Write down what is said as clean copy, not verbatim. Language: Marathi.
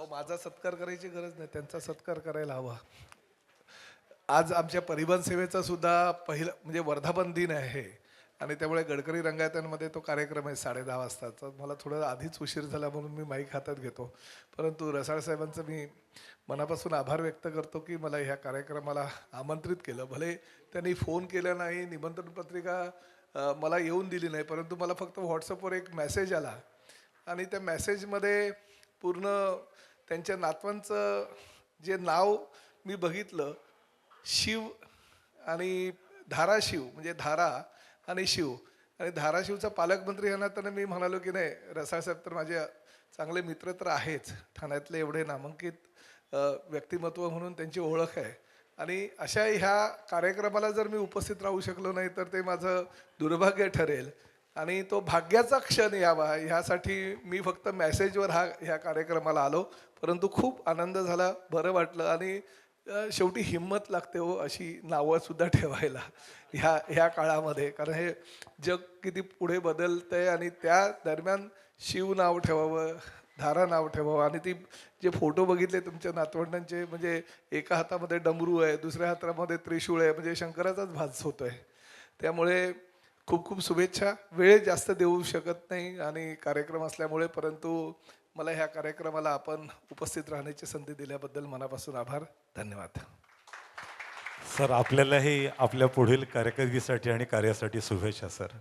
माझा सत्कार करायची गरज नाही, त्यांचा सत्कार करायला हवा. आज आमच्या परिवहन सेवेचा सुद्धा पहिला म्हणजे वर्धापन दिन आहे आणि त्यामुळे गडकरी रंगायतांमध्ये तो कार्यक्रम आहे 10:30 वाजताचा. मला थोडं आधीच उशीर झाला म्हणून मी माईक हातात घेतो. परंतु रसाळ साहेबांचं मी मनापासून आभार व्यक्त करतो की मला ह्या कार्यक्रमाला आमंत्रित केलं. भले त्यांनी फोन केला नाही, निमंत्रण पत्रिका मला येऊन दिली नाही, परंतु मला फक्त व्हॉट्सअपवर एक मेसेज आला आणि त्या मेसेजमध्ये पूर्ण त्यांच्या नातवांचं जे नाव मी बघितलं, शिव आणि धाराशिव, म्हणजे धारा आणि शिव, आणि धाराशिवचा पालकमंत्री या नात्याने मी म्हणालो की नाही, रसाळ साहेब तर माझे चांगले मित्र तर आहेच, ठाण्यातले एवढे नामांकित व्यक्तिमत्व म्हणून त्यांची ओळख आहे. आणि अशा ह्या कार्यक्रमाला जर मी उपस्थित राहू शकलो नाही तर ते माझं दुर्भाग्य ठरेल आणि तो भाग्याचा क्षण यावा ह्यासाठी मी फक्त मेसेजवर ह्या कार्यक्रमाला आलो. परंतु खूप आनंद झाला, बरं वाटलं आणि शेवटी हिंमत लागते हो अशी नावं सुद्धा ठेवायला ह्या काळामध्ये, कारण हे जग किती पुढे बदलतंय आणि त्या दरम्यान शिव नाव ठेवावं, धारा नाव ठेवावं. आणि ती जे फोटो बघितले तुमच्या नातवंडांचे, म्हणजे एका हातामध्ये डमरू आहे, दुसऱ्या हातामध्ये त्रिशूळ आहे, म्हणजे शंकराचाच भास होतोय. त्यामुळे खूप खूप शुभेच्छा. वेळ जास्त देऊ शकत नाही आणि कार्यक्रम असल्यामुळे, परंतु मला ह्या कार्यक्रमाला आपण उपस्थित राहण्याची संधी दिल्याबद्दल मनापासून आभार. धन्यवाद. सर, आपल्यालाही आपल्या पुढील कारकिर्दीसाठी आणि कार्यासाठी शुभेच्छा सर.